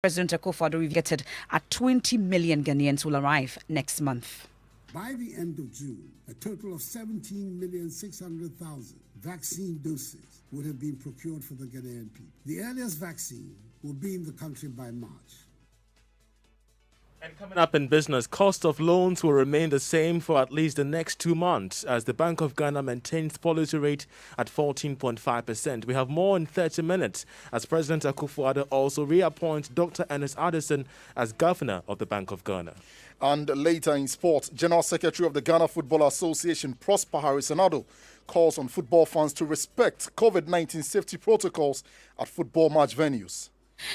President Akufo-Addo revealed at 20 million Ghanaians will arrive next month. By the end of June, a total of 17,600,000 vaccine doses would have been procured for the Ghanaian people. The earliest vaccine will be in the country by March. And coming up in business, cost of loans will remain the same for at least the next 2 months as the Bank of Ghana maintains policy rate at 14.5%. We have more in 30 minutes as President Akufo-Addo also reappoints Dr. Ernest as governor of the Bank of Ghana. And later in sports, General Secretary of the Ghana Football Association, Prosper Harrison-Addo, calls on football fans to respect COVID-19 safety protocols at football match venues.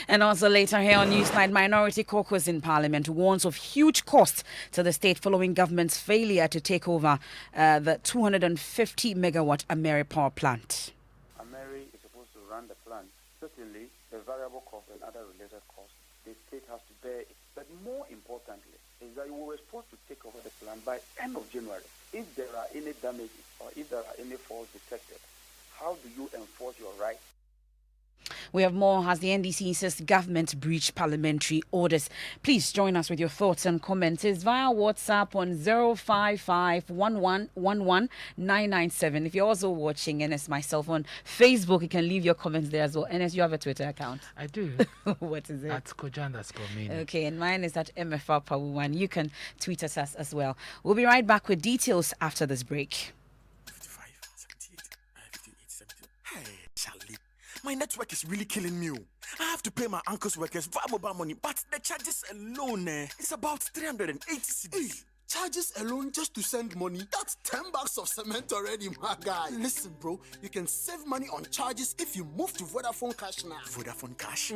And also later here on Newsnight, Minority Caucus in Parliament warns of huge costs to the state following government's failure to take over the 250-megawatt Ameri power plant. Ameri is supposed to run the plant. Certainly, the variable cost and other related costs, the state has to bear it. But more importantly, is that we were supposed to take over the plant by end of January. If there are any damages or if there are any faults detected, how do you enforce your rights? We have more as the NDC insists government breached parliamentary orders. Please join us with your thoughts and comments. It's via WhatsApp on 05511119997. If you're also watching Ernest myself on Facebook, you can leave your comments there as well. Ernest, you have a Twitter account? I do. What is it? At Koja_Manu. Okay, and mine is at Emefa Apawu. You can tweet us as well. We'll be right back with details after this break. 55, 78, 58, 78. Hey, Charlie. My network is really killing me. I have to pay my uncle's workers via mobile money, but the charges alone, it's about 380 cedis. Hey, charges alone just to send money? That's 10 bags of cement already, my guy. Listen, bro, you can save money on charges if you move to Vodafone Cash now. Vodafone Cash?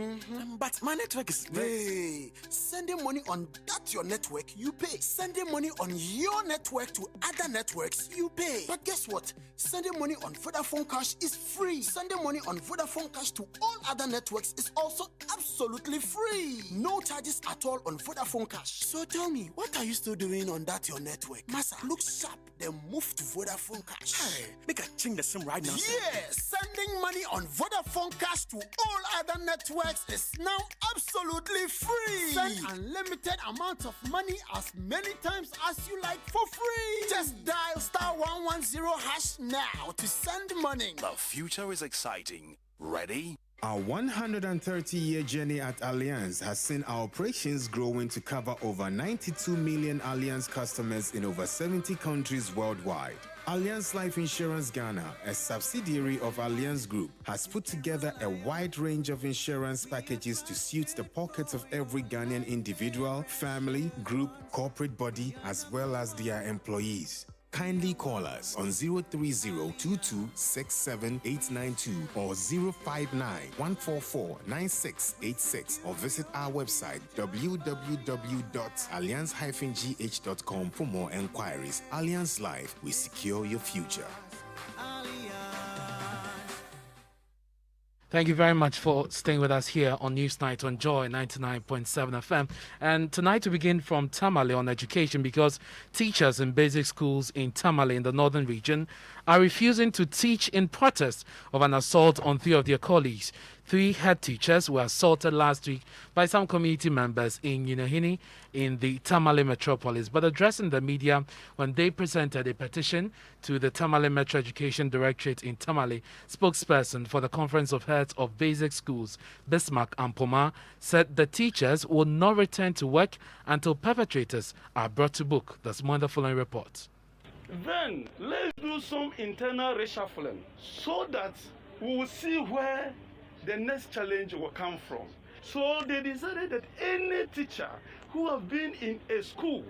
But my network is... Hey, sending money on that your network, you pay. Sending money on your network to other networks, you pay. But guess what? Sending money on Vodafone Cash is free. Sending money on Vodafone Cash to all other networks is also absolutely free. No charges at all on Vodafone Cash. So tell me, what are you still doing on that your network? Massa, look sharp, then move to Vodafone Cash. Hey, make a change the SIM right now. Yeah, sending money on Vodafone Cash to all other networks is now absolutely free. Send unlimited amounts of money as many times as you like for free. Just dial *110# now to send money. The future is exciting. Ready? Our 130-year journey at Allianz has seen our operations growing to cover over 92 million Allianz customers in over 70 countries worldwide. Allianz Life Insurance Ghana, a subsidiary of Allianz Group, has put together a wide range of insurance packages to suit the pockets of every Ghanaian individual, family, group, corporate body, as well as their employees. Kindly call us on 030-2267-892 or 059-144-9686 or visit our website www.allianz-gh.com for more enquiries. Allianz Life, we secure your future. Thank you very much for staying with us here on Newsnight on Joy 99.7 FM. And tonight we begin from Tamale on education because teachers in basic schools in Tamale in the northern region are refusing to teach in protest of an assault on 3 of their colleagues. 3 head teachers were assaulted last week by some community members in Yinahini in the Tamale metropolis. But addressing the media when they presented a petition to the Tamale Metro Education Directorate in Tamale, spokesperson for the Conference of Heads of Basic Schools, Bismarck Ampoma, said the teachers will not return to work until perpetrators are brought to book. That's more in the following report. Then let's do some internal reshuffling so that we will see where the next challenge will come from. So they decided that any teacher who have been in a school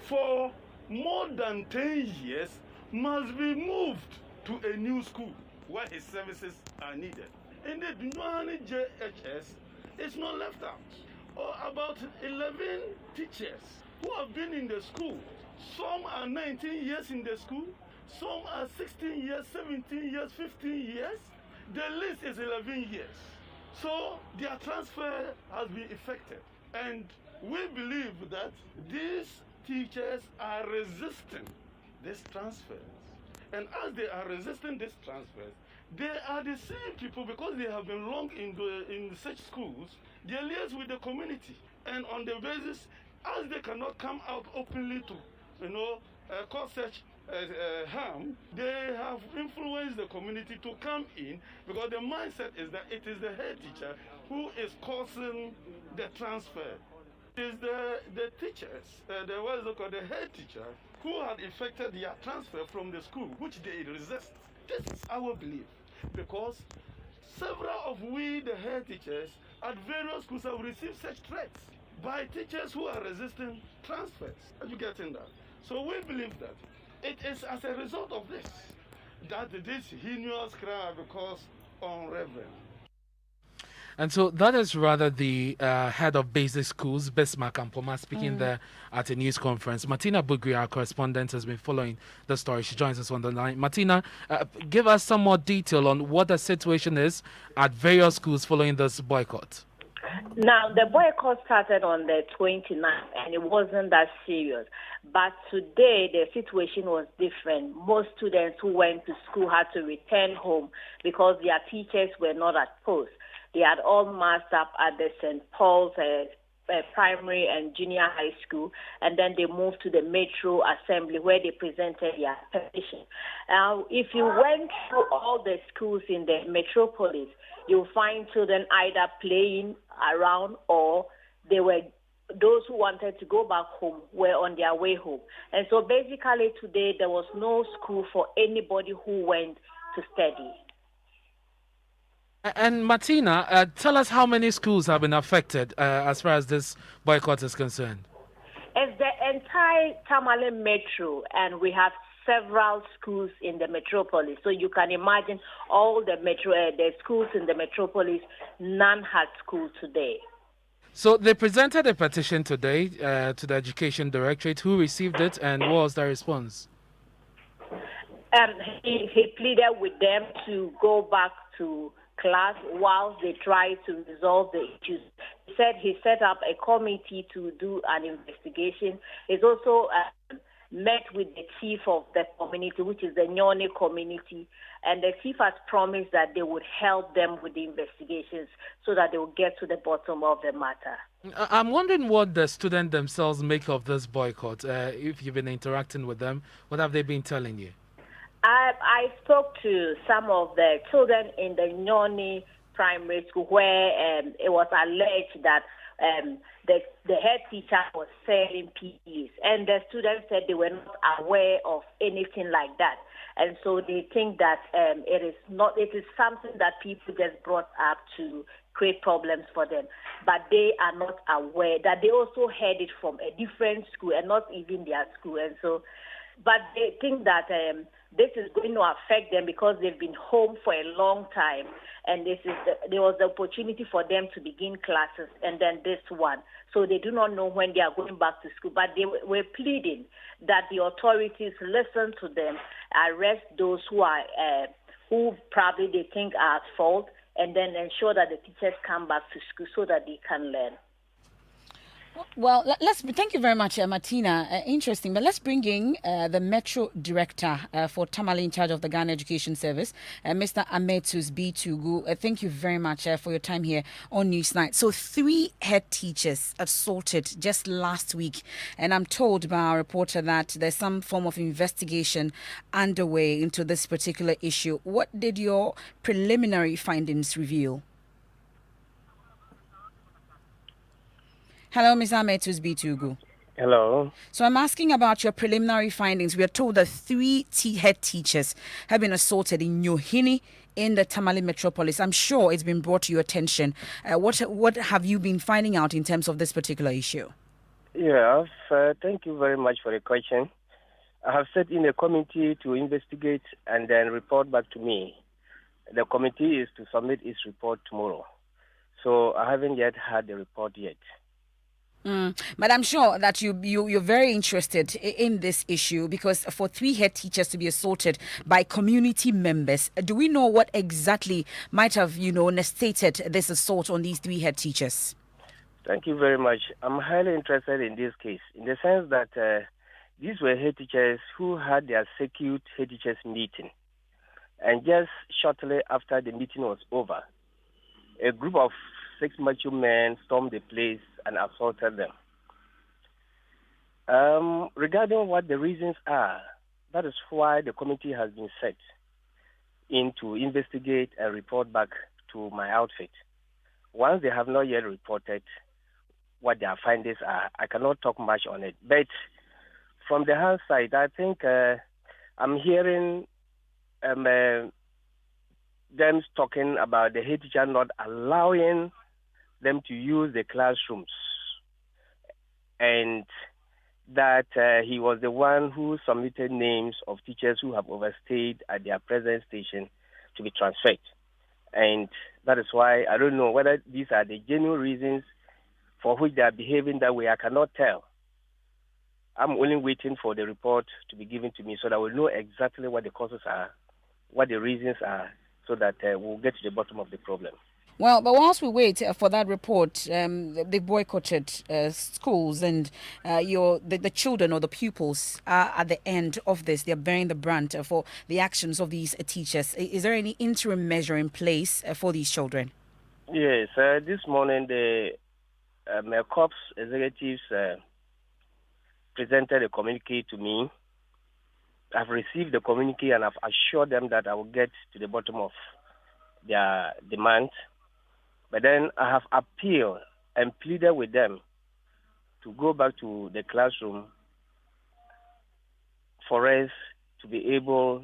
for more than 10 years must be moved to a new school where his services are needed. In the Dunuani JHS, it's not left out. Or about 11 teachers who have been in the school. Some are 19 years in the school, some are 16 years, 17 years, 15 years. The list is 11 years. So their transfer has been effected. And we believe that these teachers are resisting these transfers. And as they are resisting these transfers, They are the same people because they have been long in such schools. They liaise with the community, and on the basis, as they cannot come out openly to, cause such harm, they have influenced the community to come in because the mindset is that it is the head teacher who is causing the transfer. It is the teachers, the head teacher, who had effected their transfer from the school, which they resist. This is our belief, because several of we, the head teachers, at various schools have received such threats by teachers who are resisting transfers. Are you getting that? So we believe that it is as a result of this that this heinous crime becomes unraveled. And so that is rather the head of basic schools, Bismarck Ampoma, speaking there at a news conference. Martina Bugri, our correspondent, has been following the story. She joins us on the line. Martina, give us some more detail on what the situation is at various schools following this boycott. Now, the boycott started on the 29th, and it wasn't that serious. But today, the situation was different. Most students who went to school had to return home because their teachers were not at post. They had all massed up at the St. Paul's primary and junior high school, and then they moved to the Metro Assembly where they presented their petition. Now, if you went through all the schools in the metropolis, you'll find children either playing around or those who wanted to go back home were on their way home. And so basically today there was no school for anybody who went to study. And Martina, tell us how many schools have been affected as far as this boycott is concerned. It's the entire Tamale Metro, and we have several schools in the metropolis. So you can imagine all the schools in the metropolis, none had school today. So they presented a petition today to the Education Directorate. Who received it, and what was the response? He pleaded with them to go back to class whilst they try to resolve the issues. He said he set up a committee to do an investigation. He's also met with the chief of the community, which is the Nyone community, and the chief has promised that they would help them with the investigations so that they will get to the bottom of the matter. I'm wondering what the students themselves make of this boycott. If you've been interacting with them, what have they been telling you? I spoke to some of the children in the Nyone primary school where it was alleged that the head teacher was selling PEs, and the students said they were not aware of anything like that. And so they think that it is something that people just brought up to create problems for them. But they are not aware that they also heard it from a different school and not even their school. And so, but they think that this is going to affect them because they've been home for a long time, and there was the opportunity for them to begin classes, and then this one. So they do not know when they are going back to school, but they were pleading that the authorities listen to them, arrest those who probably they think are at fault, and then ensure that the teachers come back to school so that they can learn. Well, thank you very much, Martina. Interesting, but let's bring in the Metro Director for Tamale in charge of the Ghana Education Service, Mr. Ametus B. Tugu. Thank you very much for your time here on Newsnight. So 3 head teachers assaulted just last week, and I'm told by our reporter that there's some form of investigation underway into this particular issue. What did your preliminary findings reveal? Hello, Ms. Ametus Bitugu. Hello. So I'm asking about your preliminary findings. We are told that 3 head teachers have been assaulted in Nyohini in the Tamale metropolis. I'm sure it's been brought to your attention. What have you been finding out in terms of this particular issue? Yeah, thank you very much for the question. I have set in a committee to investigate and then report back to me. The committee is to submit its report tomorrow. So I haven't yet had the report yet. But I'm sure that you're very interested in this issue, because for 3 head teachers to be assaulted by community members, do we know what exactly might have, necessitated this assault on these 3 head teachers? Thank you very much. I'm highly interested in this case in the sense that these were head teachers who had their secute head teachers meeting. And just shortly after the meeting was over, a group of 6 mature men stormed the place and assaulted them. Regarding what the reasons are, that is why the committee has been set in to investigate and report back to my outfit. Once they have not yet reported what their findings are, I cannot talk much on it. But from the hand side, I think I'm hearing them talking about the head teacher not allowing them to use the classrooms, and that he was the one who submitted names of teachers who have overstayed at their present station to be transferred. And that is why I don't know whether these are the genuine reasons for which they are behaving that way. I cannot tell. I'm only waiting for the report to be given to me so that I will know exactly what the causes are, what the reasons are, so that we'll get to the bottom of the problem. Well, but whilst we wait for that report, they boycotted schools, and the children or the pupils are at the end of this. They're bearing the brunt for the actions of these teachers. Is there any interim measure in place for these children? Yes, this morning the COPS executives presented a communique to me. I've received the communique and I've assured them that I will get to the bottom of their demands. But then I have appealed and pleaded with them to go back to the classroom for us to be able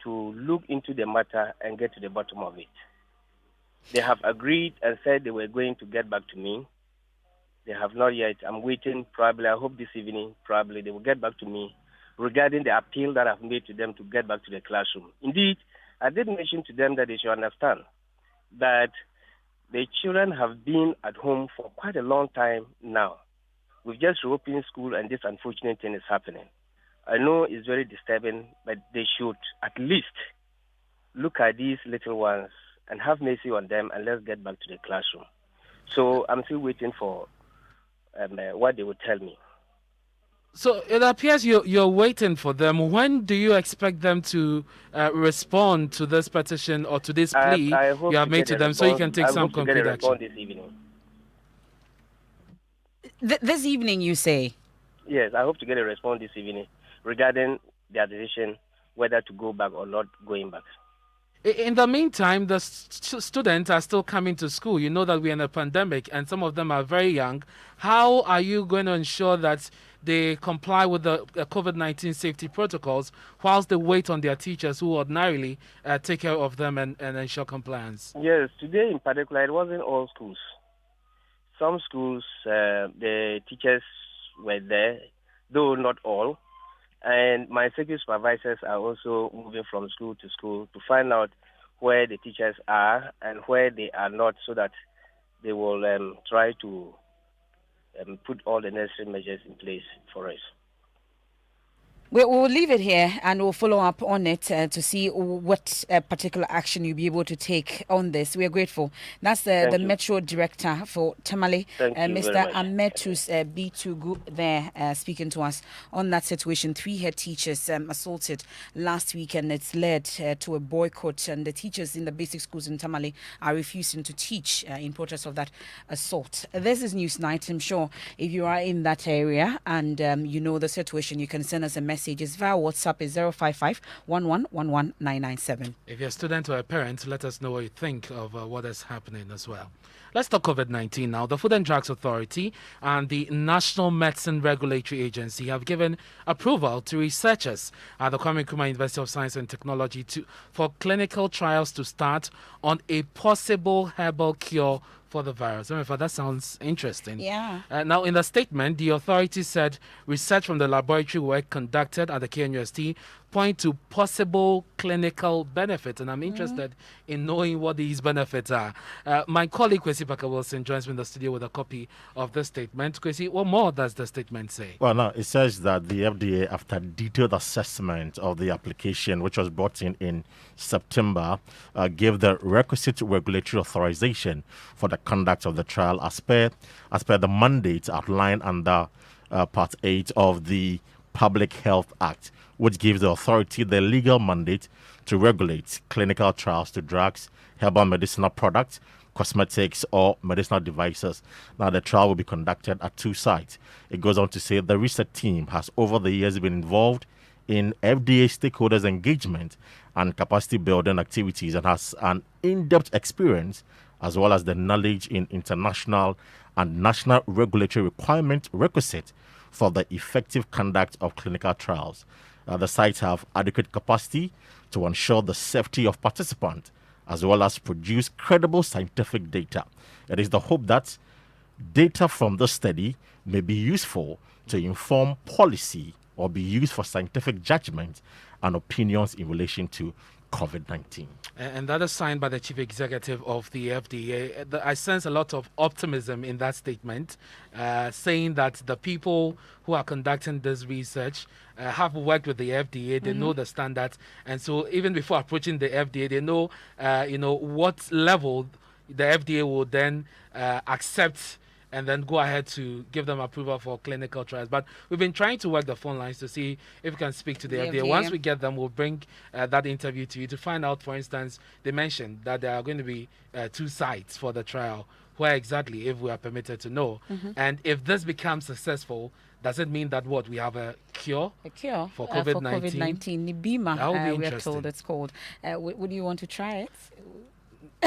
to look into the matter and get to the bottom of it. They have agreed and said they were going to get back to me. They have not yet. I'm waiting. Probably, I hope this evening, probably they will get back to me regarding the appeal that I've made to them to get back to the classroom. Indeed, I did mention to them that they should understand that the children have been at home for quite a long time now. We've just reopened school and this unfortunate thing is happening. I know it's very disturbing, but they should at least look at these little ones and have mercy on them, and let's get back to the classroom. So I'm still waiting for what they will tell me. So it appears you're waiting for them. When do you expect them to respond to this petition or to this plea you have made to them, so you can take some concrete action? This evening. This evening, you say? Yes, I hope to get a response this evening regarding their decision whether to go back or not going back. In the meantime, the students are still coming to school. You know that we're in a pandemic and some of them are very young. How are you going to ensure that they comply with the COVID-19 safety protocols whilst they wait on their teachers who ordinarily take care of them and ensure compliance? Yes, today in particular, it wasn't all schools. Some schools, the teachers were there, though not all. And my security supervisors are also moving from school to school to find out where the teachers are and where they are not, so that they will try to put all the necessary measures in place for us. We'll leave it here and we'll follow up on it to see what particular action you'll be able to take on this. We are grateful. That's the Metro Director for Tamale, Mr. Ametus B2Gu there speaking to us on that situation. 3 head teachers assaulted last week, and it's led to a boycott, and the teachers in the basic schools in Tamale are refusing to teach in protest of that assault. This is Newsnight. I'm sure if you are in that area and you know the situation, you can send us a message via WhatsApp is 055 1111 997. If you're a student or a parent, let us know what you think of what is happening as well. Let's talk COVID-19 now. The Food and Drugs Authority and the National Medicine Regulatory Agency have given approval to researchers at the Kwame Nkrumah University of Science and Technology for clinical trials to start on a possible herbal cure for the virus. Emefa, that sounds interesting. Yeah. Now, in the statement, the authority said research from the laboratory work conducted at the KNUST point to possible clinical benefits, and I'm interested in knowing what these benefits are. My colleague Kwesi Parker-Wilson joins me in the studio with a copy of the statement. Kwesi, what more does the statement say? Well, now it says that the FDA, after detailed assessment of the application, which was brought in September, gave the requisite regulatory authorization for the conduct of the trial as per the mandate outlined under Part 8 of the Public Health Act, which gives the authority the legal mandate to regulate clinical trials to drugs, herbal medicinal products, cosmetics, or medicinal devices. Now, the trial will be conducted at 2 sites. It goes on to say the research team has over the years been involved in FDA stakeholders' engagement and capacity building activities and has an in-depth experience as well as the knowledge in international and national regulatory requirement requisite for the effective conduct of clinical trials. The sites have adequate capacity to ensure the safety of participants as well as produce credible scientific data. It is the hope that data from the study may be useful to inform policy or be used for scientific judgment and opinions in relation to COVID-19. And that is signed by the chief executive of the FDA. I sense a lot of optimism in that statement, saying that the people who are conducting this research have worked with the FDA. They know the standards, and so even before approaching the FDA, they know, what level the FDA will then accept and then go ahead to give them approval for clinical trials. But we've been trying to work the phone lines to see if we can speak to the FDA. Once we get them, we'll bring that interview to you to find out, for instance, they mentioned that there are going to be 2 sites for the trial. Where exactly, if we are permitted to know? And if this becomes successful, does it mean that we have a cure? A cure for COVID-19? For COVID-19, Nibima, that would be we are told it's called. Would you want to try it?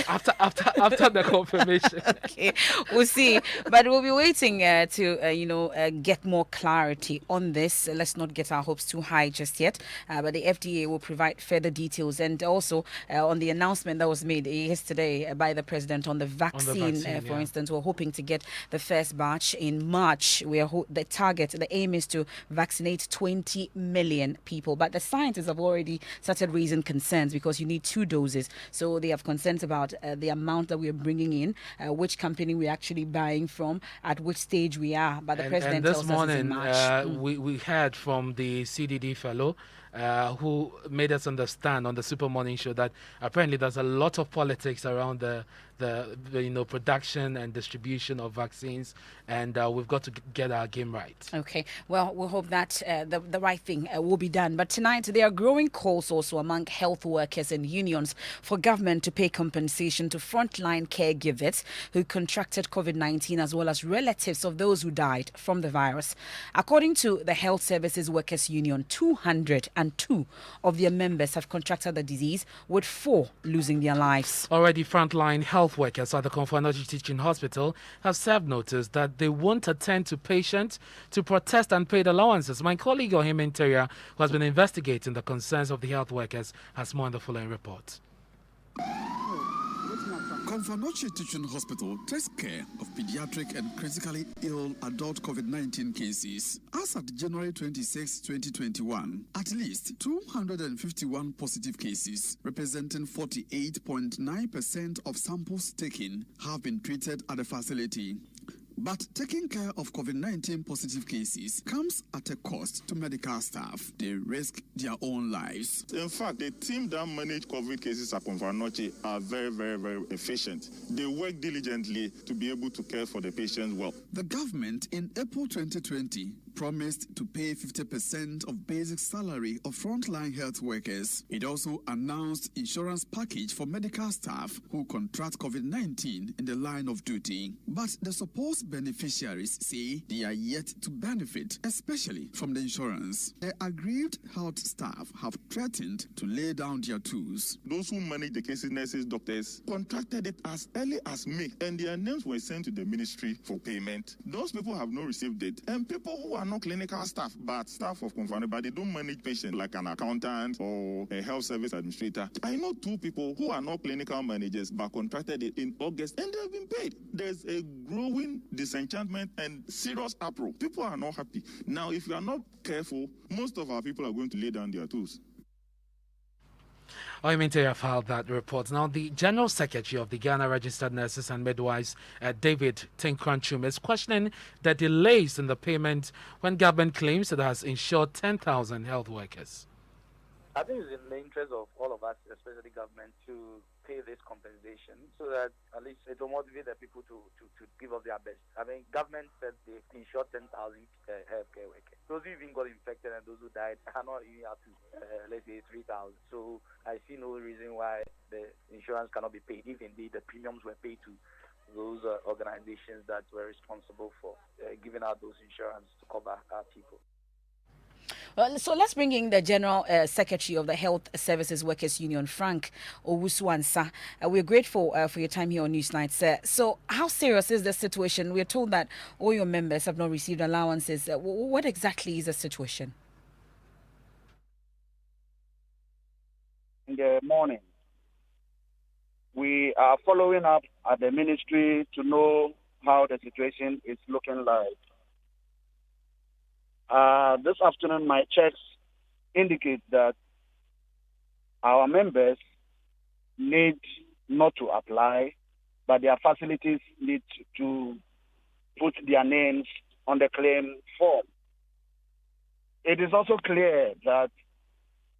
After the confirmation. Okay, we'll see. But we'll be waiting to get more clarity on this. Let's not get our hopes too high just yet. But the FDA will provide further details. And also on the announcement that was made yesterday by the president on the vaccine, for instance, we're hoping to get the first batch in March. The aim is to vaccinate 20 million people. But the scientists have already started raising concerns because you need 2 doses. So they have concerns about the amount that we are bringing in, which company we're actually buying from, at which stage we are. But the president this tells morning, us it's in March. we heard from the CDD fellow who made us understand on the Super Morning Show that apparently there's a lot of politics around the production and distribution of vaccines, and we've got to get our game right. Okay, well, we'll hope that the right thing will be done. But tonight, there are growing calls also among health workers and unions for government to pay compensation to frontline caregivers who contracted COVID-19 as well as relatives of those who died from the virus. According to the Health Services Workers Union, 202 of their members have contracted the disease, with 4 losing their lives. Already, frontline health workers at the Konfanoji Teaching Hospital have served notice that they won't attend to patients to protest unpaid allowances. My colleague Ohim Interior, who has been investigating the concerns of the health workers, has more on the following report. Konfanochi Teaching Hospital takes care of pediatric and critically ill adult COVID-19 cases. As at January 26, 2021, at least 251 positive cases, representing 48.9% of samples taken, have been treated at the facility. But taking care of COVID-19 positive cases comes at a cost to medical staff. They risk their own lives. In fact, the team that manage COVID cases at Konfanochi are very, very, very efficient. They work diligently to be able to care for the patients well. The government in April 2020 promised to pay 50% of basic salary of frontline health workers. It also announced insurance package for medical staff who contract COVID-19 in the line of duty. But the supposed beneficiaries say they are yet to benefit, especially from the insurance. The aggrieved health staff have threatened to lay down their tools. Those who manage the cases, nurses, doctors, contracted it as early as May, and their names were sent to the ministry for payment. Those people have not received it, and people who are not clinical staff, but staff of Konfanochi, but they don't manage patients like an accountant or a health service administrator. I know 2 people who are not clinical managers, but contracted it in August, and they have been paid. There's a growing disenchantment and serious uproar. People are not happy. Now, if you are not careful, most of our people are going to lay down their tools. Oiminteria filed that report. Now, the General Secretary of the Ghana Registered Nurses and Midwives, David Tinkranchum, is questioning the delays in the payment when government claims it has insured 10,000 health workers. I think it's in the interest of all of us, especially government, to pay this compensation so that at least it will motivate the people to give up their best. I mean, government said they insured 10,000 healthcare workers. Those who even got infected and those who died are not even up to, let's say, 3,000. So I see no reason why the insurance cannot be paid, if indeed the premiums were paid to those organizations that were responsible for giving out those insurance to cover our people. So let's bring in the General Secretary of the Health Services Workers Union, Frank Owusu-Ansah. We're grateful for your time here on Newsnight, sir. So how serious is the situation? We're told that all your members have not received allowances. What exactly is the situation? In the morning, we are following up at the ministry to know how the situation is looking like. This afternoon, my checks indicate that our members need not to apply, but their facilities need to put their names on the claim form. It is also clear that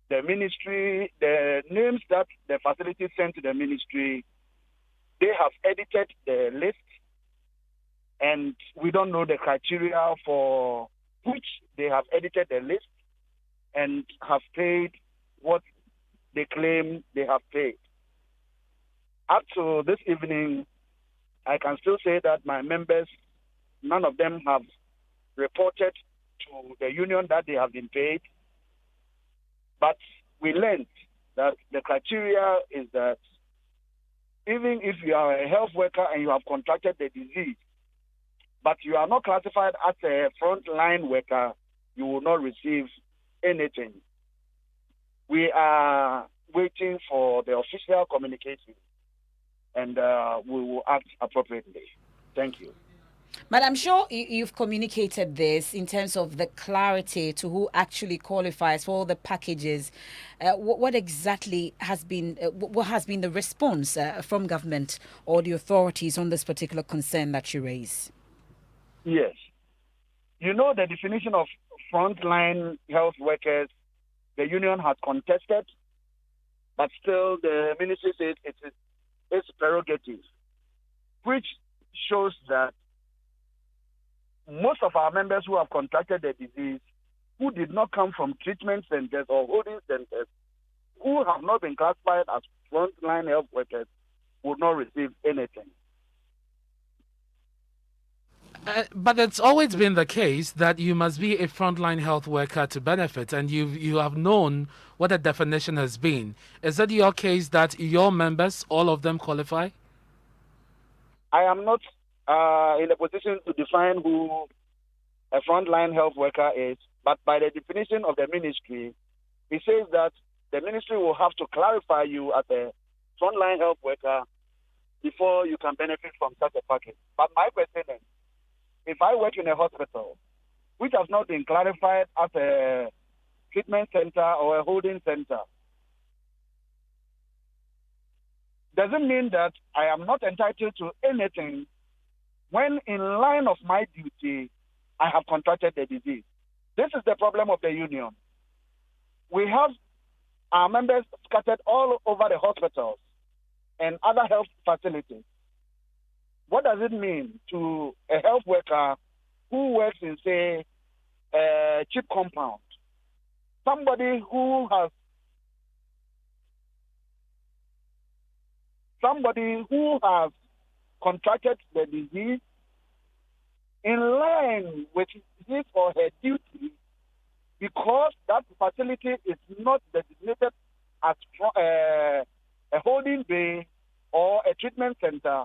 the ministry, the names that the facilities sent to the ministry, they have edited the list, and we don't know the criteria for which they have edited the list and have paid what they claim they have paid. Up to this evening, I can still say that my members, none of them have reported to the union that they have been paid. But we learned that the criteria is that even if you are a health worker and you have contracted the disease, but you are not classified as a frontline worker, you will not receive anything. We are waiting for the official communication, and we will act appropriately. Thank you. But I'm sure you've communicated this in terms of the clarity to who actually qualifies for all the packages. What exactly has been what has been the response from government or the authorities on this particular concern that you raise? Yes. You know the definition of frontline health workers, the union has contested, but still the ministry says it is its prerogative, which shows that most of our members who have contracted the disease, who did not come from treatment centers or holding centers, who have not been classified as frontline health workers, would not receive anything. But it's always been the case that you must be a frontline health worker to benefit, and you have known what the definition has been. Is that your case that your members, all of them, qualify? I am not in a position to define who a frontline health worker is, but by the definition of the ministry, it says that the ministry will have to clarify you as a frontline health worker before you can benefit from such a package. But my question is, if I work in a hospital, which has not been clarified as a treatment center or a holding center, does it mean that I am not entitled to anything when in line of my duty, I have contracted the disease? This is the problem of the union. We have our members scattered all over the hospitals and other health facilities. What does it mean to a health worker who works in, say, a cheap compound? Somebody who has contracted the disease in line with his or her duty, because that facility is not designated as a holding bay or a treatment center,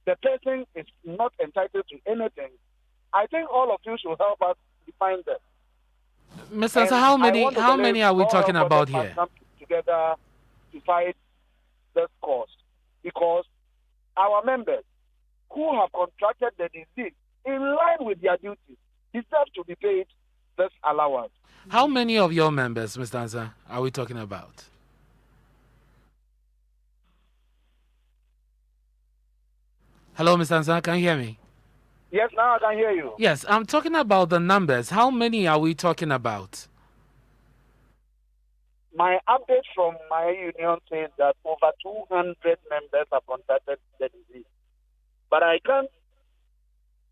the person is not entitled to anything. I think all of you should help us define that. Mr. Ansah, how many are we talking about here? Come together to fight this cause, because our members who have contracted the disease in line with their duties deserve to be paid this allowance. How many of your members, Mr. Ansah, are we talking about? Hello, Mr. Ansah, can you hear me? Yes, now I can hear you. Yes, I'm talking about the numbers. How many are we talking about? My update from my union says that over 200 members have contacted the disease. But I can't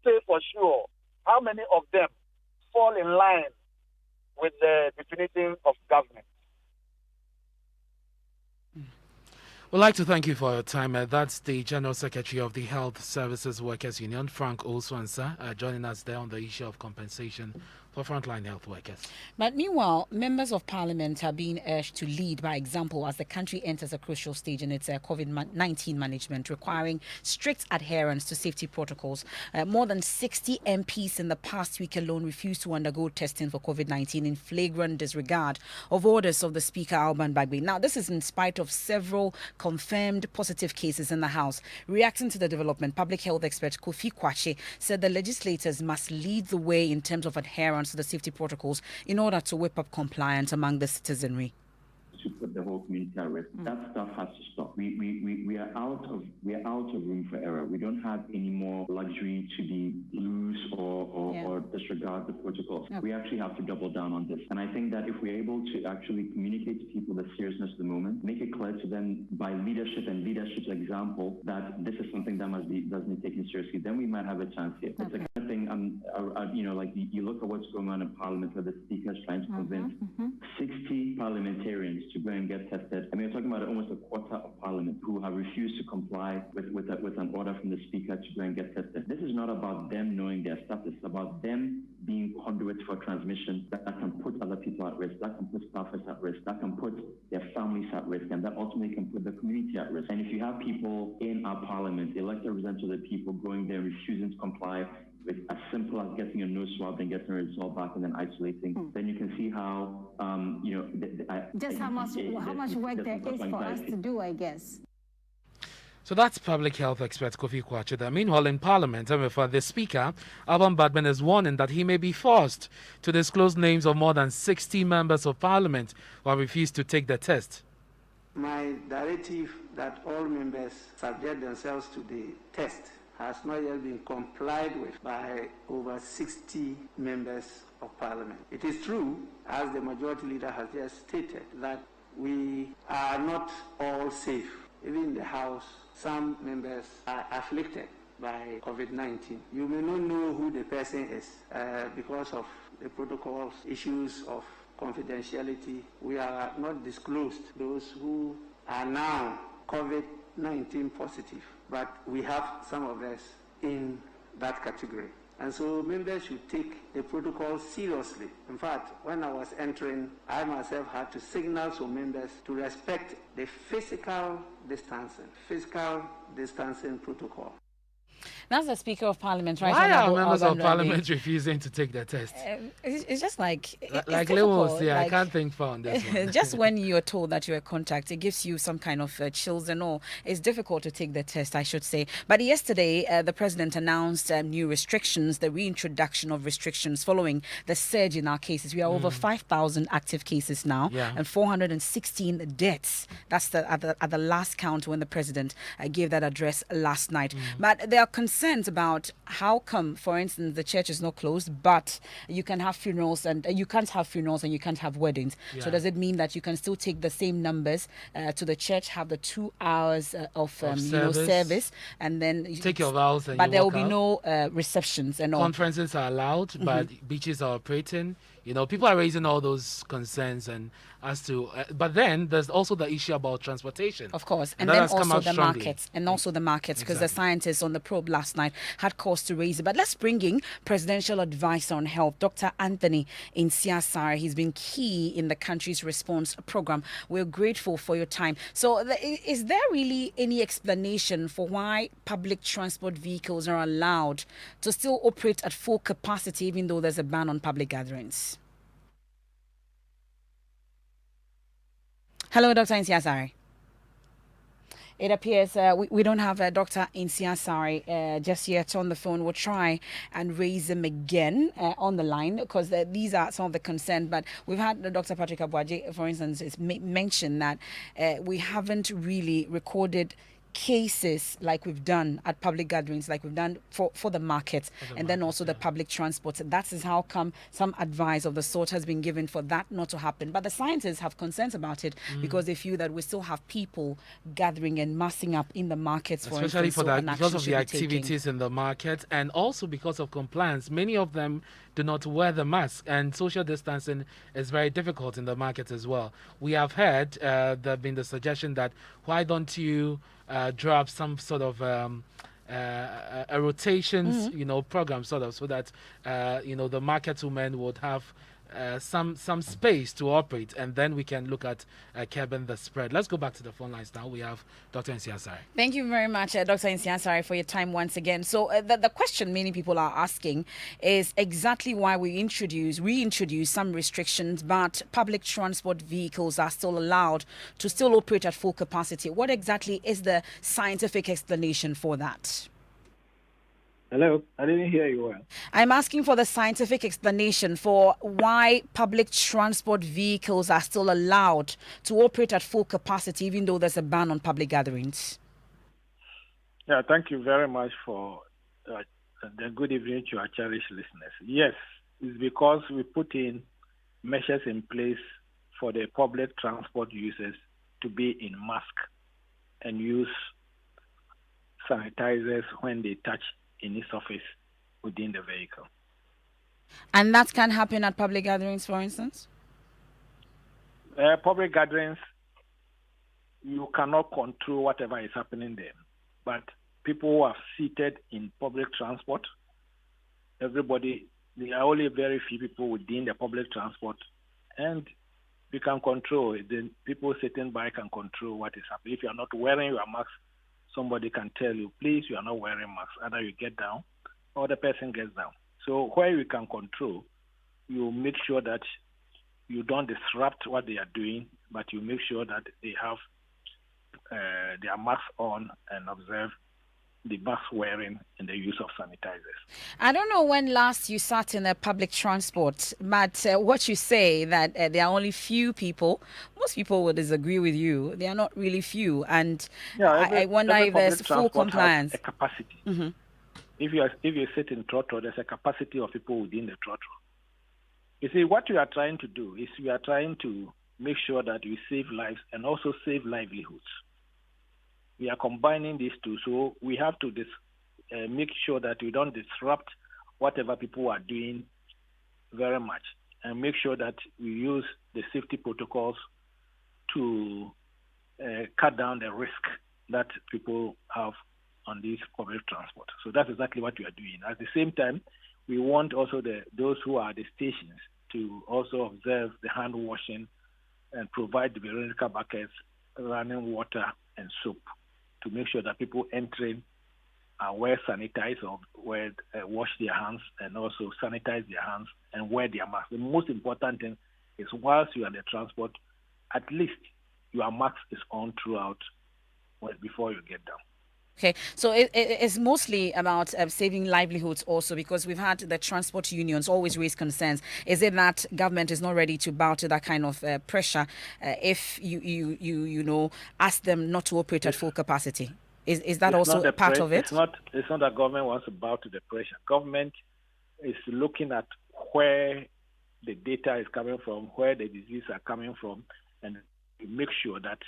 say for sure how many of them fall in line with the definition of government. We'd like to thank you for your time. That's the General Secretary of the Health Services Workers Union, Frank Oswansa, joining us there on the issue of compensation for frontline health workers. But meanwhile, members of parliament are being urged to lead by example as the country enters a crucial stage in its COVID-19 management, requiring strict adherence to safety protocols. More than 60 MPs in the past week alone refused to undergo testing for COVID-19 in flagrant disregard of orders of the Speaker, Alban Bagbe. Now, this is in spite of several confirmed positive cases in the House. Reacting to the development, public health expert Kofi Kwache said the legislators must lead the way in terms of adherence to the safety protocols in order to whip up compliance among the citizenry. To put the whole community at risk. That stuff has to stop. We are out of room for error. We don't have any more luxury to be loose or disregard the protocols. We actually have to double down on this. And I think that if we're able to actually communicate to people the seriousness of the moment, make it clear to them by leadership and leadership's example that this is something that doesn't be taken seriously, then we might have a chance here. It's the kind of thing, like you look at what's going on in Parliament where the Speaker is trying to convince 60 parliamentarians to go and get tested. I mean, we're talking about almost a quarter of Parliament who have refused to comply with an order from the Speaker to go and get tested. This is not about them knowing their status. It's about them being conduits for transmission that can put other people at risk, that can put staffers at risk, that can put their families at risk, and that ultimately can put the community at risk. And if you have people in our Parliament, elected representatives of the people, going there refusing to comply with as simple as getting a nose swab and getting a result back and then isolating, then you can see how, how much work there is for us to do, I guess. So that's public health expert Kofi Kwache there. Meanwhile, in Parliament, Emefa, the Speaker, Alban Bagbe, is warning that he may be forced to disclose names of more than 60 members of Parliament who have refused to take the test. My directive that all members subject themselves to the test has not yet been complied with by over 60 members of Parliament. It is true, as the Majority Leader has just stated, that we are not all safe. Even in the House, some members are afflicted by COVID-19. You may not know who the person is because of the protocols, issues of confidentiality. We are not disclosed those who are now COVID-19 positive, but we have some of us in that category. And so members should take the protocol seriously. In fact, when I was entering, I myself had to signal to members to respect the physical distancing protocol. That's the Speaker of Parliament, right? Why are members of Parliament refusing to take the test? It's just like Lewis, I can't think far on this one. Just when you're told that you're a contact, it gives you some kind of chills and all. It's difficult to take the test, I should say. But yesterday, the President announced new restrictions, the reintroduction of restrictions following the surge in our cases. We are over 5,000 active cases now and 416 deaths. That's at the last count when the President gave that address last night. But there are concerns about how come, for instance, the church is not closed, but you can have funerals and you can't have funerals and you can't have weddings. So does it mean that you can still take the same numbers to the church, have the 2 hours of service, and then take your vows, and but there will be no receptions and all. Conferences are allowed, but beaches are operating. People are raising all those concerns and as to, but then there's also the issue about transportation. Of course, and then also the markets, because the scientists on the probe last night had cause to raise it. But let's bring in Presidential Advisor on Health, Dr. Anthony Nsiasare. He's been key in the country's response program. We're grateful for your time. So is there really any explanation for why public transport vehicles are allowed to still operate at full capacity even though there's a ban on public gatherings? Hello, Dr. Nsiasare. It appears we don't have Dr. Nsiasare just yet on the phone. We'll try and raise him again on the line because these are some of the concerns. But we've had Dr. Patrick Abuaje, for instance, mentioned that we haven't really recorded cases like we've done at public gatherings, like we've done for the market, and then also the public transport. That is how come some advice of the sort has been given for that not to happen. But the scientists have concerns about it because they feel that we still have people gathering and massing up in the markets, for especially instance, for so that, an because action of should the be taken. activities in the market, and also because of compliance. Many of them do not wear the mask, and social distancing is very difficult in the market as well. We have heard there have been the suggestion that why don't you draw up some sort of a rotations, program, sort of, so that the market women would have some space to operate, and then we can look at curbing the spread. Let's go back to the phone lines now. We have Dr. Nsiasari. Thank you very much, Dr. Nsiasari, for your time once again. So the question many people are asking is exactly why we reintroduce some restrictions, but public transport vehicles are still allowed to still operate at full capacity. What exactly is the scientific explanation for that? Hello, I didn't hear you well. I'm asking for the scientific explanation for why public transport vehicles are still allowed to operate at full capacity, even though there's a ban on public gatherings. Yeah, thank you very much for the good evening to our cherished listeners. Yes, it's because we put in measures in place for the public transport users to be in mask and use sanitizers when they touch any surface within the vehicle. And that can happen at public gatherings, for instance? Public gatherings, you cannot control whatever is happening there. But people who are seated in public transport, everybody, there are only very few people within the public transport, and we can control it. The people sitting by can control what is happening. If you are not wearing your mask, somebody can tell you, please, you are not wearing mask. Either you get down or the person gets down. So where you can control, you make sure that you don't disrupt what they are doing, but you make sure that they have their masks on and observe the mask wearing and the use of sanitizers. I don't know when last you sat in a public transport, but what you say that there are only few people, most people will disagree with you. They are not really few, and I wonder if there's full compliance. Has a capacity. Mm-hmm. If you sit in trotro, there's a capacity of people within the trotro. You see, what we are trying to do is we are trying to make sure that we save lives and also save livelihoods. We are combining these two, so we have to make sure that we don't disrupt whatever people are doing very much, and make sure that we use the safety protocols to cut down the risk that people have on this public transport. So that's exactly what we are doing. At the same time, we want also those who are at the stations to also observe the hand washing and provide the Veronica buckets, running water and soap, to make sure that people entering wear sanitize or wash their hands and also sanitize their hands and wear their mask. The most important thing is whilst you are in the transport, at least your mask is on throughout before you get down. Okay, so it's mostly about saving livelihoods also, because we've had the transport unions always raise concerns. Is it that government is not ready to bow to that kind of pressure if you ask them not to operate at full capacity? Is that also a part of it? It's not that government wants to bow to the pressure. Government is looking at where the data is coming from, where the diseases are coming from, and make sure that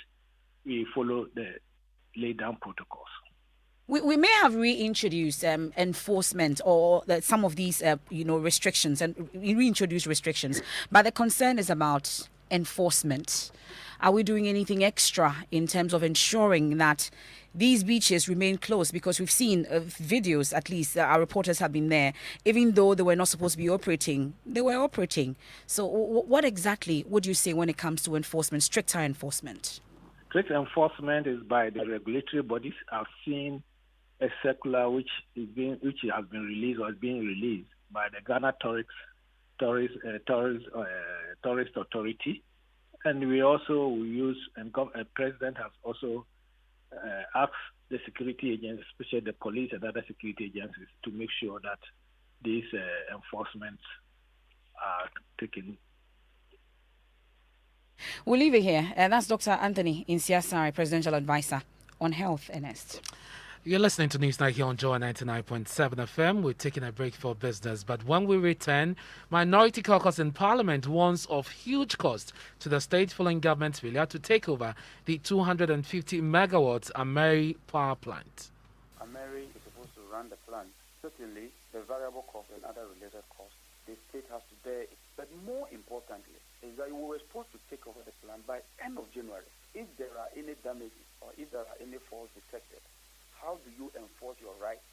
we follow the laid down protocols. We may have reintroduced enforcement or some of these restrictions, and reintroduced restrictions, but the concern is about enforcement. Are we doing anything extra in terms of ensuring that these beaches remain closed? Because we've seen videos, at least our reporters have been there, even though they were not supposed to be operating, they were operating. So what exactly would you say when it comes to enforcement, stricter enforcement? Strict enforcement is by the regulatory bodies. I've seen a circular which has been released or is being released by the Ghana Tourist Authority, and we also use, and President has also asked the security agencies, especially the police and other security agencies, to make sure that these enforcements are taken. We'll leave it here. That's Dr. Anthony Nsiasari, Presidential Advisor on health, Ernest. You're listening to Newsnight here on Joy 99.7 FM. We're taking a break for business, but when we return, Minority Caucus in Parliament warns of huge cost to the state following government's failure to take over the 250 megawatts Ameri power plant. Ameri is supposed to run the plant. Certainly, the variable cost and other related costs, the state has to bear it. But more importantly, is that we were supposed to take over the plant by end of January. If there are any damages or if there are any faults detected, how do you enforce your rights?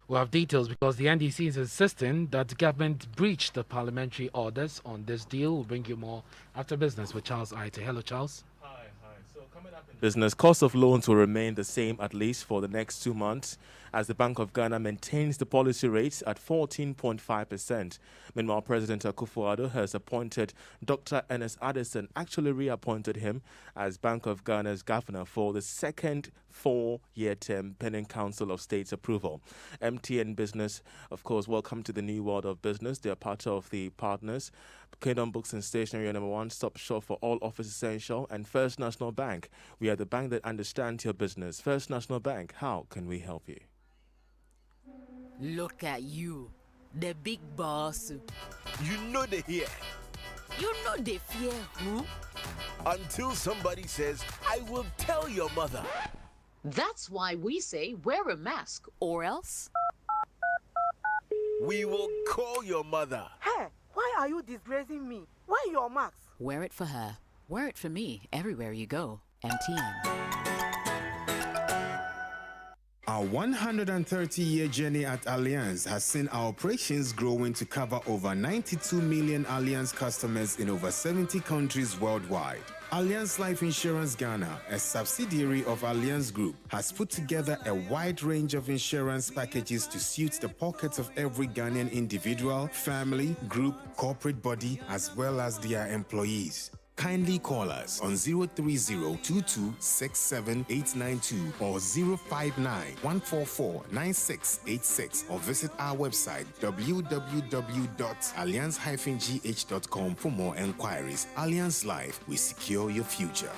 We'll have details because the NDC is insisting that the government breached the parliamentary orders on this deal. We'll bring you more after business with Charles Aite. Hello, Charles. Hi. So coming up in business, cost of loans will remain the same at least for the next 2 months as the Bank of Ghana maintains the policy rate at 14.5%. Meanwhile, President Akufo-Addo has appointed Dr. Ernest Addison, actually reappointed him as Bank of Ghana's governor for the second 4-year term pending Council of State's approval. MTN Business, of course, welcome to the new world of business. They are part of the partners. Kingdom Books and Stationery, your number one-stop shop for all office essential. And First National Bank, we are the bank that understands your business. First National Bank, how can we help you? Look at you, the big boss. You know they here. You know they fear who? Until somebody says, I will tell your mother. That's why we say wear a mask or else. We will call your mother. Hey, why are you disgracing me? Why your mask? Wear it for her. Wear it for me everywhere you go. MTN. Our 130-year journey at Allianz has seen our operations growing to cover over 92 million Allianz customers in over 70 countries worldwide. Allianz Life Insurance Ghana, a subsidiary of Allianz Group, has put together a wide range of insurance packages to suit the pockets of every Ghanaian individual, family, group, corporate body, as well as their employees. Kindly call us on 030-2267-892 or 059-144-9686 or visit our website www.allianz-gh.com for more enquiries. Allianz Life, we secure your future.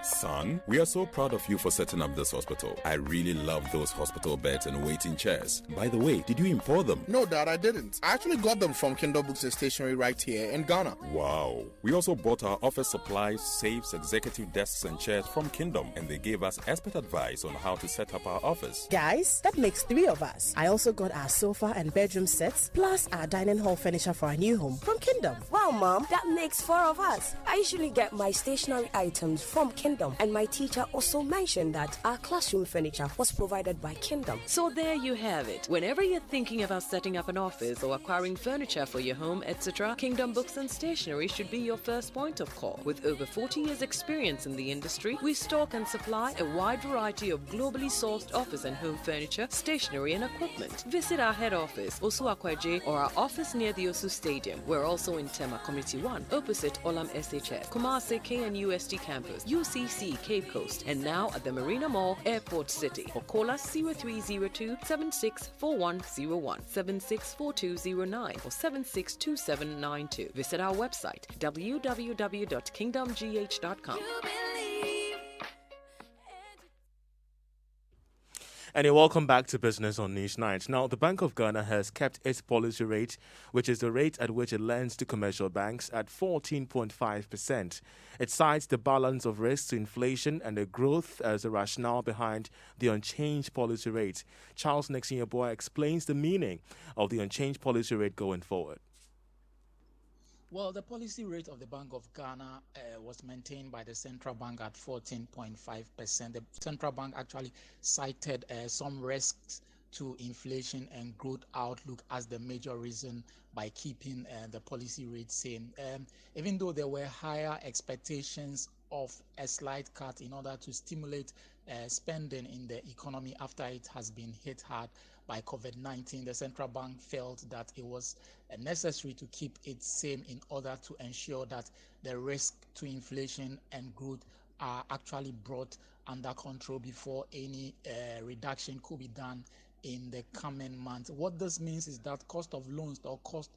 Son, we are so proud of you for setting up this hospital. I really love those hospital beds and waiting chairs. By the way, did you import them? No, Dad, I didn't. I actually got them from Kingdom Books and Stationery right here in Ghana. Wow. We also bought our office supplies, safes, executive desks and chairs from Kingdom, and they gave us expert advice on how to set up our office. Guys, that makes 3 of us. I also got our sofa and bedroom sets, plus our dining hall furniture for our new home from Kingdom. Wow, Mom, that makes 4 of us. I usually get my stationery items from Kingdom, and my teacher also mentioned that our classroom furniture was provided by Kingdom. So there you have it. Whenever you're thinking about setting up an office or acquiring furniture for your home, etc., Kingdom Books and Stationery should be your first point of call. With over 40 years experience in the industry, we stock and supply a wide variety of globally sourced office and home furniture, stationery and equipment. Visit our head office, Osu Akwaje, or our office near the Osu Stadium. We're also in Tema Community 1, opposite Olam SHS, Kumasi KNUST campus, UCC Cape Coast, and now at the Marina Mall, Airport City. Or call us 0302 764101, 764209, or 762792. Visit our website www.kingdomgh.com. And welcome back to Business on Newsnight. Now, the Bank of Ghana has kept its policy rate, which is the rate at which it lends to commercial banks, at 14.5%. It cites the balance of risk to inflation and the growth as the rationale behind the unchanged policy rate. Charles Nexin-Yeboah explains the meaning of the unchanged policy rate going forward. Well, the policy rate of the Bank of Ghana was maintained by the central bank at 14.5%. The central bank actually cited some risks to inflation and growth outlook as the major reason by keeping the policy rate same. Even though there were higher expectations of a slight cut in order to stimulate spending in the economy after it has been hit hard by COVID-19, the central bank felt that it was necessary to keep it same in order to ensure that the risk to inflation and growth are actually brought under control before any reduction could be done in the coming months. What this means is that cost of loans or cost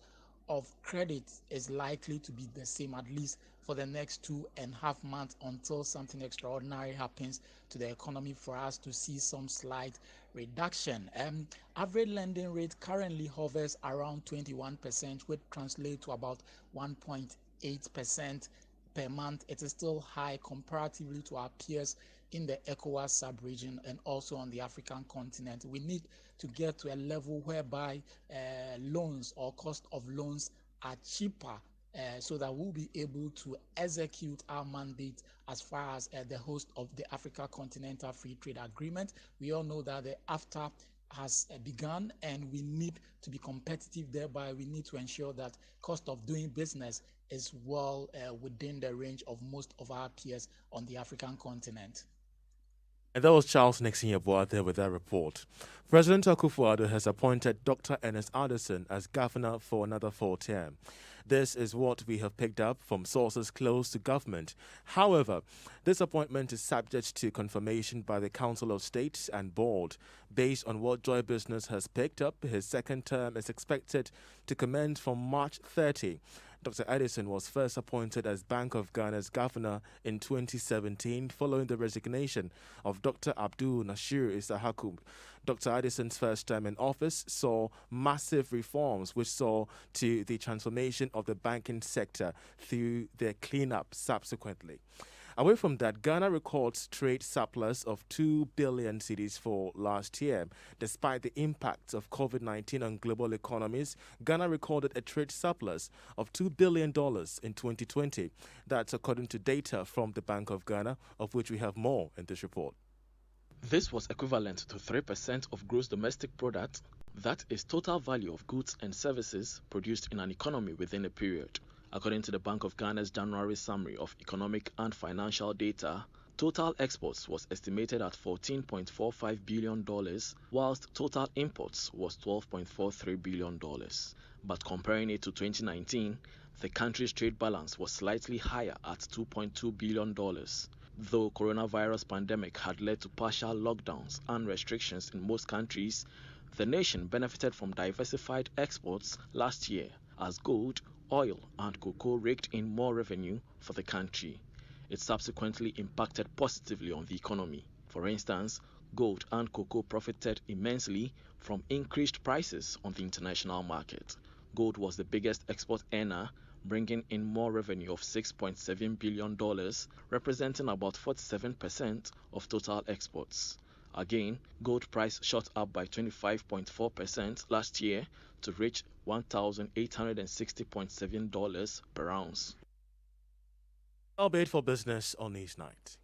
of credit is likely to be the same, at least for the next 2.5 months, until something extraordinary happens to the economy for us to see some slight reduction. Average lending rate currently hovers around 21%, which translates to about 1.8% per month. It is still high comparatively to our peers in the ECOWAS sub-region and also on the African continent. We need to get to a level whereby loans or cost of loans are cheaper, so that we'll be able to execute our mandate as far as the host of the Africa Continental Free Trade Agreement. We all know that the AFTA has begun, and we need to be competitive thereby. We need to ensure that cost of doing business is well within the range of most of our peers on the African continent. And that was Charles Nixon Yeboah there with that report. President Akufo-Addo has appointed Dr. Ernest Addison as governor for another 4 term. This is what we have picked up from sources close to government. However, this appointment is subject to confirmation by the Council of State and Board. Based on what Joy Business has picked up, his second term is expected to commence from March 30. Dr. Addison was first appointed as Bank of Ghana's governor in 2017 following the resignation of Dr. Abdul Nasir Isahaku. Dr. Addison's first term in office saw massive reforms which saw to the transformation of the banking sector through their cleanup subsequently. Away from that, Ghana records trade surplus of 2 billion cedis for last year. Despite the impacts of COVID-19 on global economies, Ghana recorded a trade surplus of $2 billion in 2020. That's according to data from the Bank of Ghana, of which we have more in this report. This was equivalent to 3% of gross domestic product. That is total value of goods and services produced in an economy within a period. According to the Bank of Ghana's January summary of economic and financial data, total exports was estimated at $14.45 billion, whilst total imports was $12.43 billion. But comparing it to 2019, the country's trade balance was slightly higher at $2.2 billion. Though coronavirus pandemic had led to partial lockdowns and restrictions in most countries, the nation benefited from diversified exports last year as gold, oil and cocoa raked in more revenue for the country. It subsequently impacted positively on the economy. For instance, gold and cocoa profited immensely from increased prices on the international market. Gold was the biggest export earner, bringing in more revenue of $6.7 billion, representing about 47% of total exports. Again, gold price shot up by 25.4% last year to reach $1,860.7 per ounce. Albeit for business on Newsnight.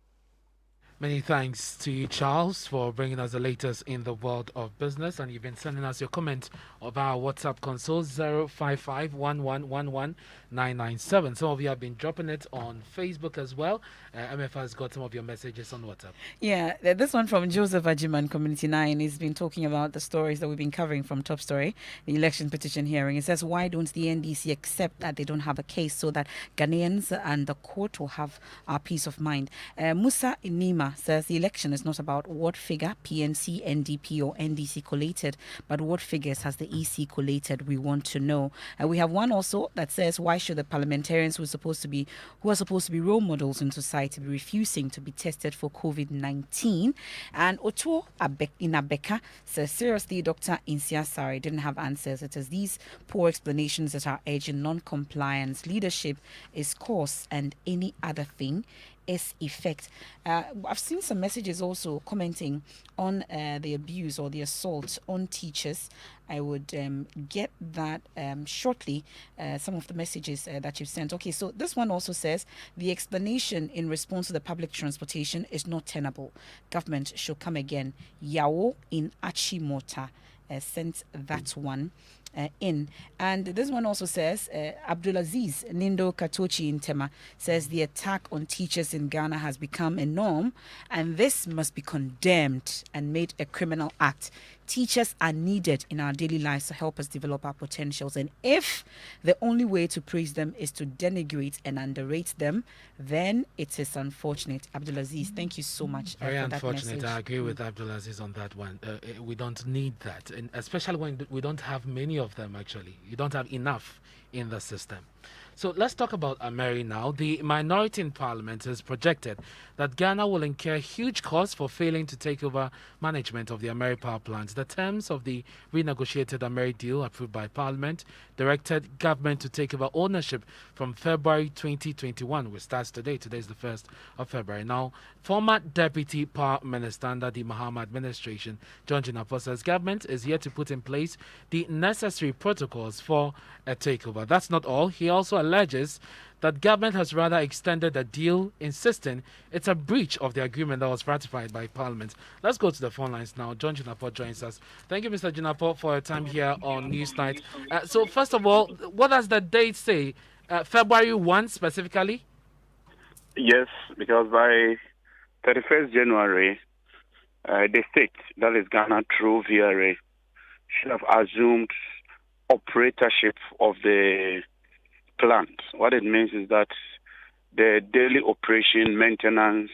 Many thanks to you, Charles, for bringing us the latest in the world of business. And you've been sending us your comment of our WhatsApp console 05511119997. Some of you have been dropping it on Facebook as well. Emefa has got some of your messages on WhatsApp. Yeah, this one from Joseph Ajiman, Community 9. He's been talking about the stories that we've been covering from Top Story, the election petition hearing. It says, why don't the NDC accept that they don't have a case so that Ghanaians and the court will have our peace of mind? Musa Inima says the election is not about what figure PNC, NDP or NDC collated, but what figures has the EC collated. We want to know. We have one also that says, why should the parliamentarians who are supposed to be role models in society be refusing to be tested for COVID-19? And Otuo Inabeka says, seriously, Dr. Insia Sari didn't have answers. It is these poor explanations that are urging non-compliance. Leadership is cause and any other thing is effect. I've seen some messages also commenting on the abuse or the assault on teachers. I would get that shortly, some of the messages that you've sent. Okay, so this one also says, the explanation in response to the public transportation is not tenable. Government should come again. Yao in Achimota sent that one in. And this one also says, Abdulaziz Nindo Katochi in Tema says the attack on teachers in Ghana has become a norm and this must be condemned and made a criminal act. Teachers are needed in our daily lives to help us develop our potentials. And if the only way to praise them is to denigrate and underrate them, then it is unfortunate. Abdulaziz, thank you so much Very for that unfortunate. message. I agree with Abdulaziz on that one. We don't need that. And especially when we don't have many of them, actually. You don't have enough in the system. So let's talk about Ameri now. The minority in parliament has projected that Ghana will incur huge costs for failing to take over management of the Ameri power plants. The terms of the renegotiated Ameri deal approved by parliament directed government to take over ownership from February 2021, which starts today. Today is the 1st of February. Now, former Deputy Power Minister under the Mahama administration, John Jinapor, says government is yet to put in place the necessary protocols for a takeover. That's not all. He also alleges that government has rather extended the deal, insisting it's a breach of the agreement that was ratified by Parliament. Let's go to the phone lines now. John Jinapor joins us. Thank you, Mr. Jinapor, for your time here on Newsnight. So first of all, what does the date say? February 1 specifically? Yes, because by 31st January, the state, that is Ghana through VRA, should have assumed operatorship of the plant. What it means is that the daily operation, maintenance,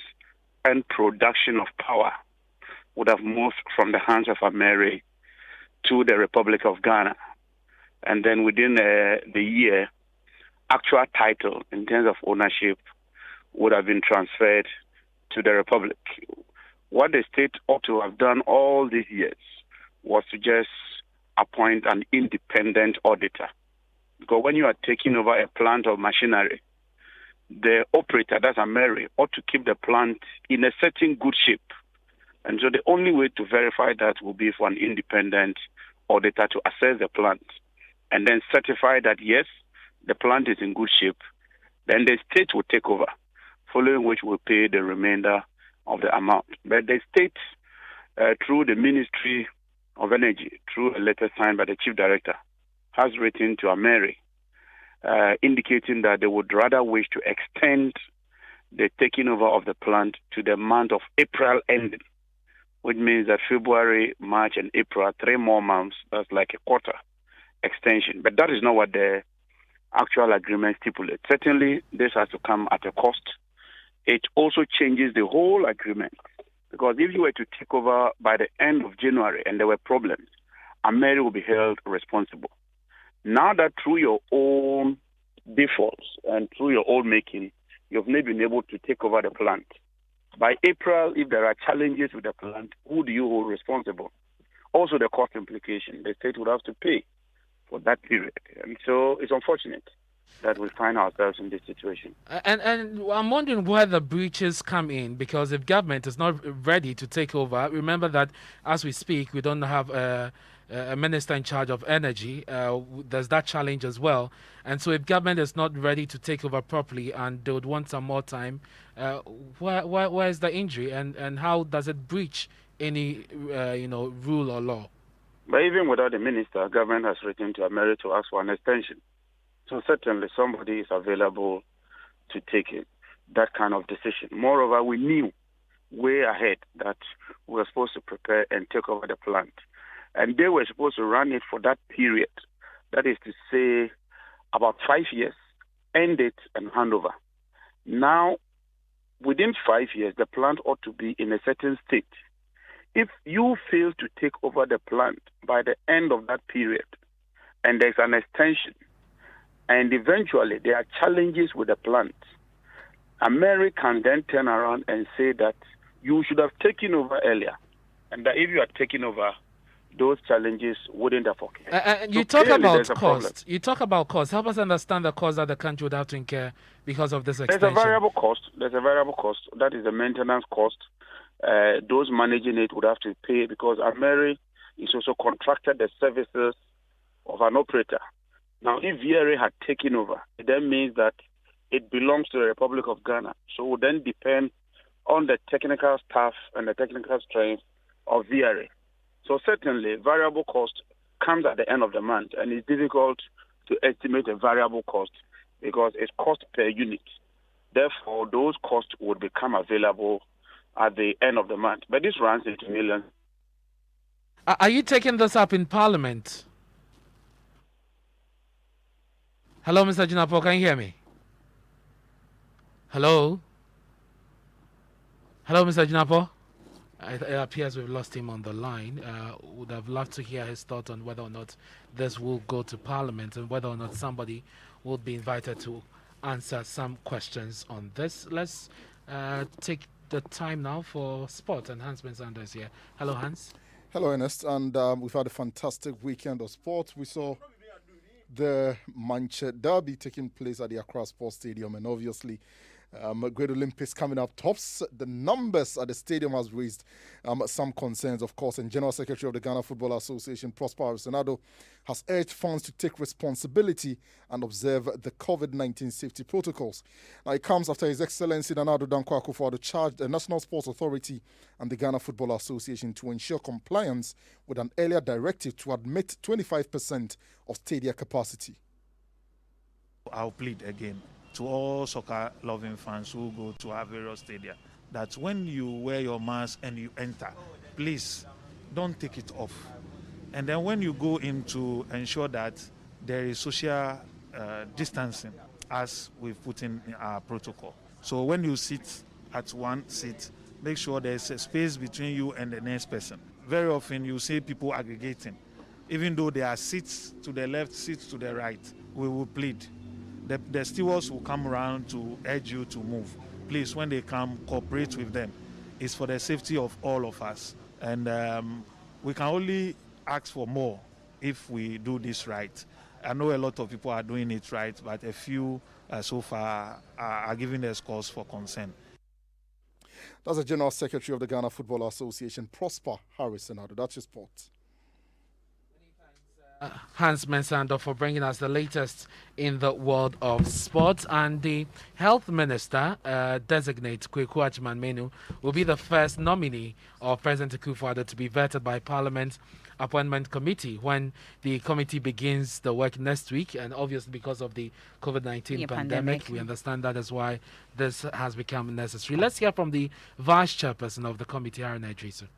and production of power would have moved from the hands of Ameri to the Republic of Ghana. And then within the year, actual title in terms of ownership would have been transferred to the Republic. What the state ought to have done all these years was to just appoint an independent auditor. Because when you are taking over a plant or machinery, the operator, that's Ameri, ought to keep the plant in a certain good shape. And so the only way to verify that will be for an independent auditor to assess the plant and then certify that, yes, the plant is in good shape. Then the state will take over, following which will pay the remainder of the amount. But the state, through the Ministry of Energy, through a letter signed by the Chief Director, has written to Ameri, indicating that they would rather wish to extend the taking over of the plant to the month of April ending, which means that February, March, and April, 3 more months, that's like a quarter extension. But that is not what the actual agreement stipulates. Certainly, this has to come at a cost. It also changes the whole agreement, because if you were to take over by the end of January and there were problems, Ameri will be held responsible. Now that through your own defaults and through your own making, you've not been able to take over the plant. By April, if there are challenges with the plant, who do you hold responsible? Also the cost implication. The state would have to pay for that period. And so it's unfortunate that we find ourselves in this situation. And I'm wondering where the breaches come in, because if government is not ready to take over, remember that as we speak, we don't have a minister in charge of energy. There's that challenge as well. And so if government is not ready to take over properly and they would want some more time, where is the injury, and how does it breach any rule or law? But even without the minister, government has written to Ameri to ask for an extension. So certainly somebody is available to take that kind of decision. Moreover, we knew way ahead that we were supposed to prepare and take over the plant. And they were supposed to run it for that period. That is to say, about 5 years, end it and hand over. Now, within 5 years, the plant ought to be in a certain state. If you fail to take over the plant by the end of that period, and there's an extension, and eventually there are challenges with the plant, Ameri can then turn around and say that you should have taken over earlier, and that if you had taken over, those challenges wouldn't have occurred. You talk about cost. You talk about cost. Help us understand the cost that the country would have to incur because of this extension. There's a variable cost. That is the maintenance cost. Those managing it would have to pay, because Ameri is also contracted the services of an operator. Now, if VRA had taken over, it then means that it belongs to the Republic of Ghana. So it would then depend on the technical staff and the technical strength of VRA. So certainly, variable cost comes at the end of the month, and it's difficult to estimate a variable cost because it's cost per unit. Therefore, those costs would become available at the end of the month. But this runs into millions. Are you taking this up in Parliament? Hello, Mr. Jinapor, can you hear me? Hello? Hello, Mr. Jinapor? It appears we've lost him on the line. Would have loved to hear his thought on whether or not this will go to Parliament and whether or not somebody would be invited to answer some questions on this. Let's take the time now for sport, and Hans Benzander is here. Hello, Hans. Hello, Ernest, and we've had a fantastic weekend of sport. We saw the Manchester Derby taking place at the Accra Sports Stadium, and obviously Great Olympics coming up tops. The numbers at the stadium has raised some concerns, of course, and General Secretary of the Ghana Football Association, Prosper Arusenado, has urged fans to take responsibility and observe the COVID-19 safety protocols. Now, it comes after His Excellency Nana Dankwa Akufo-Addo charged the National Sports Authority and the Ghana Football Association to ensure compliance with an earlier directive to admit 25% of stadia capacity. I'll plead again to all soccer-loving fans who go to our various stadia that when you wear your mask and you enter, please don't take it off. And then when you go in, to ensure that there is social distancing as we've put in our protocol. So when you sit at one seat, make sure there's a space between you and the next person. Very often you see people aggregating. Even though there are seats to the left, seats to the right, we will plead. The stewards will come around to urge you to move. Please, when they come, cooperate with them. It's for the safety of all of us. And we can only ask for more if we do this right. I know a lot of people are doing it right, but a few so far are giving us cause for concern. That's the General Secretary of the Ghana Football Association, Prosper Arusenado. That's your sport. Hans Mensando for bringing us the latest in the world of sports. And the health minister designate Kweku Achiman Manu will be the first nominee of President Akufo-Addo to be vetted by Parliament Appointment Committee when the committee begins the work next week. And obviously because of the COVID-19 pandemic, we understand that is why this has become necessary. Let's hear from the vice chairperson of the committee, Aaron Idrisu.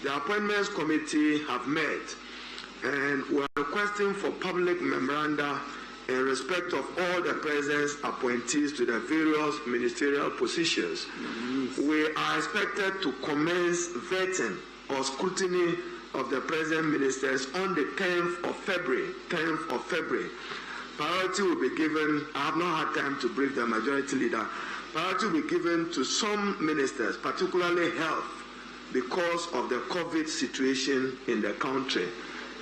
The Appointments Committee have met, and we are requesting for public memoranda in respect of all the president's appointees to the various ministerial positions. We are expected to commence vetting or scrutiny of the present ministers on the 10th of February. Priority will be given, I have not had time to brief the majority leader, priority will be given to some ministers, particularly health, because of the COVID situation in the country.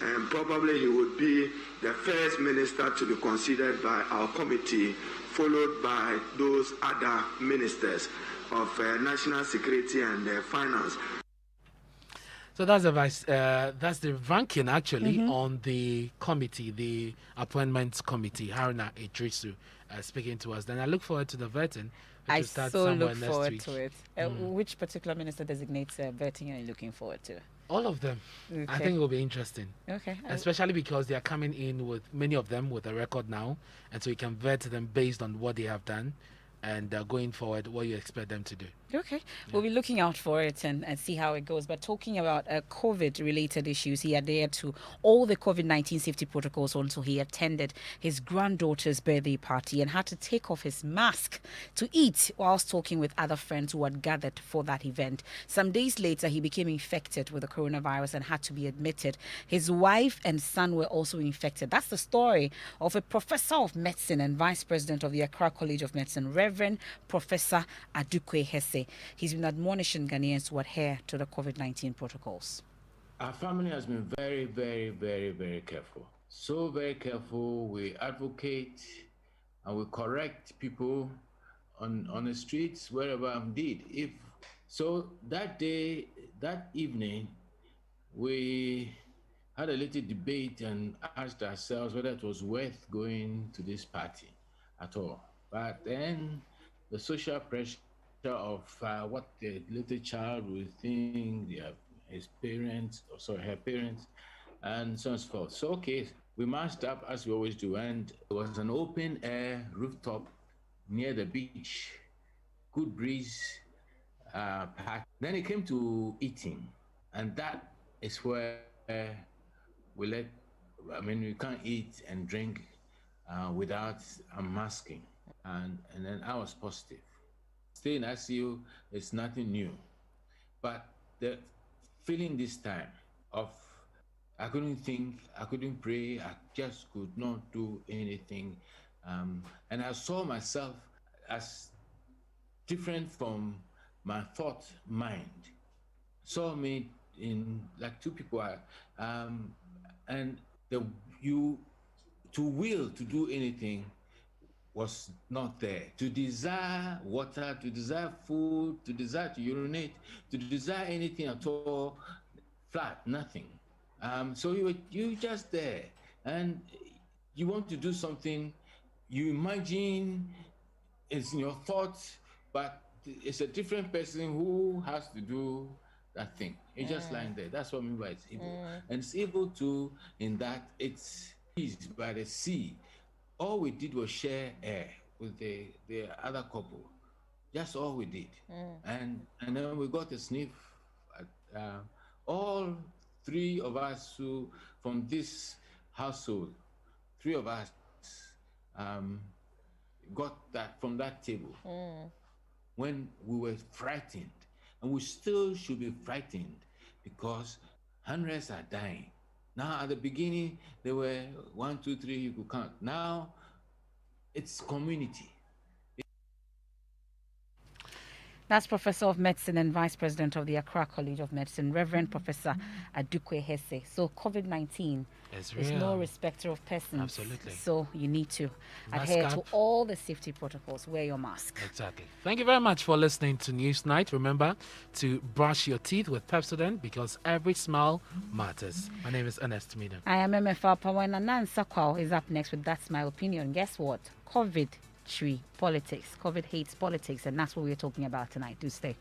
And probably he would be the first minister to be considered by our committee, followed by those other ministers of national security and finance. So that's the ranking actually on the committee, the appointments committee. Haruna Idrisu speaking to us. Then I look forward to the vetting. I so look forward to it. Which particular minister designates vetting are you looking forward to? All of them. Okay. I think it will be interesting. Okay. Especially because they are coming in with many of them with a record now, and so you can vet them based on what they have done, and going forward, what you expect them to do. Okay. We'll be looking out for it and see how it goes. But talking about COVID-related issues, he adhered to all the COVID-19 safety protocols until he attended his granddaughter's birthday party and had to take off his mask to eat whilst talking with other friends who had gathered for that event. Some days later, he became infected with the coronavirus and had to be admitted. His wife and son were also infected. That's the story of a professor of medicine and vice president of the Accra College of Medicine, Reverend Professor Adukwe Hesse. He's been admonishing Ghanaians to adhere to the COVID-19 protocols. Our family has been very, very, very, very careful. So very careful. We advocate and we correct people on the streets, wherever indeed. If so, that day, that evening, we had a little debate and asked ourselves whether it was worth going to this party at all. But then the social pressure of what the little child will think, his parents, her parents, and so on and so forth. So, okay, we marched up as we always do, and it was an open air rooftop near the beach, good breeze. Then it came to eating, and that is where we can't eat and drink without unmasking, and then I was positive. Staying ICU is nothing new, but the feeling this time of I couldn't think, I couldn't pray, I just could not do anything. And I saw myself as different from my thought mind. Saw me in like two people are, and to will to do anything was not there. To desire water, to desire food, to desire to urinate, to desire anything at all, flat, nothing. So you just there, and you want to do something. You imagine it's in your thoughts, but it's a different person who has to do that thing. It's just lying there. That's what I mean by it's evil. And it's evil too in that it's by the sea. All we did was share air with the other couple. That's all we did. And then we got a sniff at all three of us who from this household, three of us got that from that table when we were frightened. And we still should be frightened because hundreds are dying. Now, at the beginning, there were 1, 2, 3, you could count. Now, it's community. That's Professor of Medicine and Vice President of the Accra College of Medicine, Reverend Professor Adukwe Hesse. So COVID-19 is no respecter of persons. Absolutely. So you need to adhere to all the safety protocols. Wear your mask. Exactly. Thank you very much for listening to Newsnight. Remember to brush your teeth with Pepsodent because every smile matters. My name is Ernest. I am Emefa. Apawu and Nan Sakwao is up next with That's My Opinion. Guess what? COVID politics. COVID hates politics, and that's what we're talking about tonight. Do stay.